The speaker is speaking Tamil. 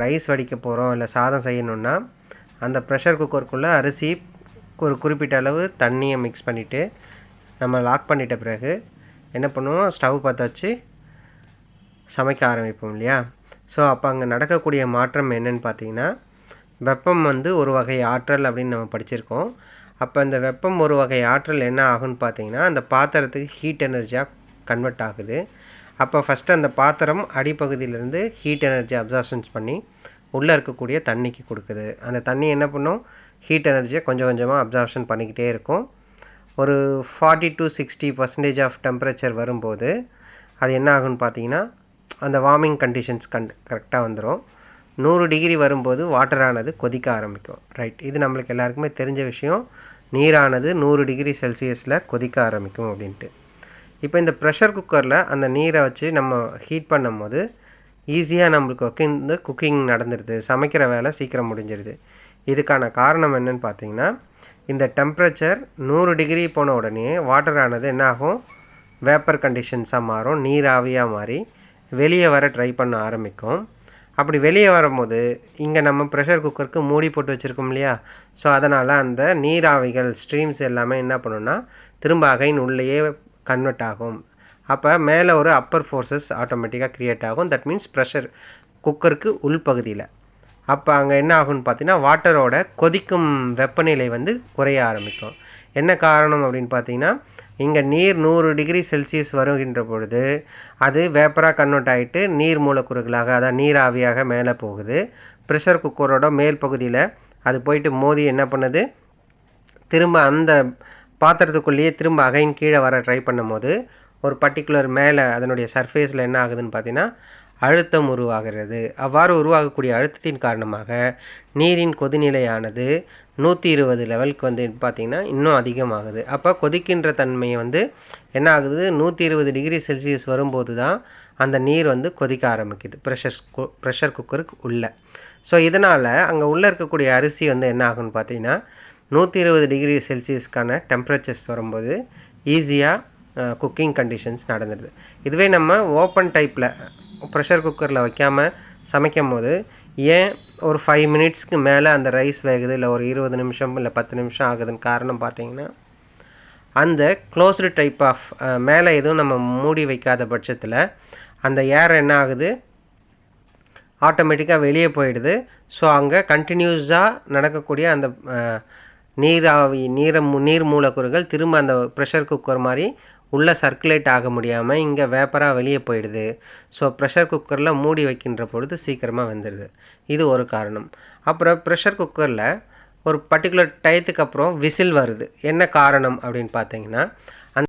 ரைஸ் வடிக்க போகிறோம் இல்லை சாதம் செய்யணுன்னா அந்த ப்ரெஷர் குக்கருக்குள்ளே அரிசி ஒரு குறிப்பிட்ட அளவு தண்ணியை மிக்ஸ் பண்ணிவிட்டு நம்ம லாக் பண்ணிட்ட பிறகு என்ன பண்ணுவோம், ஸ்டவ் பற்ற வச்சு சமைக்க ஆரம்பிப்போம் இல்லையா. ஸோ அப்போ அங்கே நடக்கக்கூடிய மாற்றம் என்னென்னு பார்த்தீங்கன்னா, வெப்பம் வந்து ஒரு வகை ஆற்றல் அப்படின்னு நம்ம படிச்சிருக்கோம். அப்போ இந்த வெப்பம் ஒரு வகை ஆற்றல் என்ன ஆகுன்னு பார்த்தீங்கன்னா, அந்த பாத்திரத்துக்கு ஹீட் எனர்ஜியாக கன்வெர்ட் ஆகுது. அப்போ ஃபஸ்ட்டு அந்த பாத்திரம் அடிப்பகுதியிலேருந்து ஹீட் எனர்ஜி அப்சார்ப்ஷன்ஸ் பண்ணி உள்ளே இருக்கக்கூடிய தண்ணிக்கு கொடுக்குது. அந்த தண்ணி என்ன பண்ணும், ஹீட் எனர்ஜியை கொஞ்சம் கொஞ்சமாக அப்சார்ப்ஷன் பண்ணிக்கிட்டே இருக்கும். ஒரு 40 to 60% ஆஃப் டெம்பரேச்சர் வரும்போது அது என்ன ஆகுன்னு பார்த்தீங்கன்னா, அந்த வார்மிங் கண்டிஷன்ஸ் கரெக்டாக வந்துடும். 100 டிகிரி வரும்போது வாட்டரானது கொதிக்க ஆரம்பிக்கும். ரைட், இது நம்மளுக்கு எல்லாருக்குமே தெரிஞ்ச விஷயம். நீரானது 100 டிகிரி செல்சியஸில் கொதிக்க ஆரம்பிக்கும் அப்படின்ட்டு. இப்போ இந்த ப்ரெஷர் குக்கரில் அந்த நீரை வச்சு நம்ம ஹீட் பண்ணும் போது ஈஸியாக நம்மளுக்கு குக்கிங் நடந்துடுது, சமைக்கிற வேலை சீக்கிரம் முடிஞ்சிடுது. இதுக்கான காரணம் என்னன்னு பார்த்தீங்கன்னா, இந்த டெம்பரேச்சர் 100 டிகிரி போன உடனே வாட்டரானது என்ன ஆகும், வேப்பர் கண்டிஷன்ஸாக மாறும், நீராவியாக மாறி வெளியே வர ட்ரை பண்ண ஆரம்பிக்கும். அப்படி வெளியே வரும்போது இங்கே நம்ம ப்ரெஷர் குக்கருக்கு மூடி போட்டு வச்சுருக்கோம் இல்லையா. ஸோ அதனால் அந்த நீராவிகள் ஸ்ட்ரீம்ஸ் எல்லாமே என்ன பண்ணுன்னா திரும்ப அகைன் உள்ளேயே கன்வெர்ட் ஆகும். அப்போ மேலே ஒரு அப்பர் ஃபோர்ஸஸ் ஆட்டோமேட்டிக்காக க்ரியேட் ஆகும். தட் மீன்ஸ் ப்ரெஷர் குக்கருக்கு உள்பகுதியில். அப்போ அங்கே என்ன ஆகும்னு பார்த்தீங்கன்னா, வாட்டரோட கொதிக்கும் வெப்பநிலை வந்து குறைய ஆரம்பிக்கும். என்ன காரணம் அப்படின்னு பார்த்தீங்கன்னா, இங்கே நீர் 100 டிகிரி செல்சியஸ் வருகின்ற பொழுது அது வேப்பராக கன்வெர்ட் ஆகிட்டு நீர் மூலக்கூறுகளாக, அதாவது நீராவியாக மேலே போகுது. ப்ரெஷர் குக்கரோட மேல் பகுதியில் அது போயிட்டு மோதி என்ன பண்ணுது, திரும்ப அந்த பாத்திரத்துக்குள்ளேயே திரும்ப அகைன் கீழே வர ட்ரை பண்ணும் போது ஒரு பர்டிகுலர் மேலே அதனுடைய சர்ஃபேஸில் என்ன ஆகுதுன்னு பார்த்தீங்கன்னா அழுத்தம் உருவாகிறது. அவ்வாறு உருவாகக்கூடிய அழுத்தத்தின் காரணமாக நீரின் கொதிநிலையானது 120 லெவலுக்கு வந்து பார்த்திங்கன்னா இன்னும் அதிகமாகுது. அப்போ கொதிக்கின்ற தன்மையை வந்து என்ன ஆகுது, 120 டிகிரி செல்சியஸ் வரும்போது தான் அந்த நீர் வந்து கொதிக்க ஆரம்பிக்குது ப்ரெஷர் குக்கருக்கு உள்ளே. ஸோ இதனால் அங்கே உள்ளே இருக்கக்கூடிய அரிசி வந்து என்ன ஆகுன்னு பார்த்தீங்கன்னா 120 டிகிரி செல்சியஸ்க்கான டெம்பரேச்சர்ஸ் வரும்போது ஈஸியாக குக்கிங் கண்டிஷன்ஸ் நடந்துடுது. இதுவே நம்ம ஓப்பன் டைப்பில் ப்ரெஷர் குக்கரில் வைக்காமல் சமைக்கும் போது ஏன் ஒரு 5 மினிட்ஸ்க்கு மேலே அந்த ரைஸ் வேகுது, இல்லை ஒரு 20 நிமிஷம் இல்லை 10 நிமிஷம் ஆகுதுன்னு காரணம் பார்த்திங்கன்னா, அந்த க்ளோஸ்டு டைப் ஆஃப் மேலே எதுவும் நம்ம மூடி வைக்காத பட்சத்தில் அந்த ஏர் என்ன ஆகுது, ஆட்டோமேட்டிக்காக வெளியே போயிடுது. ஸோ அங்கே கண்டினியூஸாக நடக்கக்கூடிய அந்த நீர் மூலக்கூறுகள் திரும்ப அந்த ப்ரெஷர் குக்கர் மாதிரி உள்ளே சர்க்குலேட் ஆக முடியாமல் இங்கே வேப்பராக வெளியே போயிடுது. ஸோ ப்ரெஷர் குக்கரில் மூடி வைக்கின்ற பொழுது சீக்கிரமாக வெந்துடுது. இது ஒரு காரணம். அப்புறம் ப்ரெஷர் குக்கரில் ஒரு பர்டிகுலர் டயத்துக்கு அப்புறம் விசில் வருது. என்ன காரணம் அப்படின்னு பார்த்தீங்கன்னா,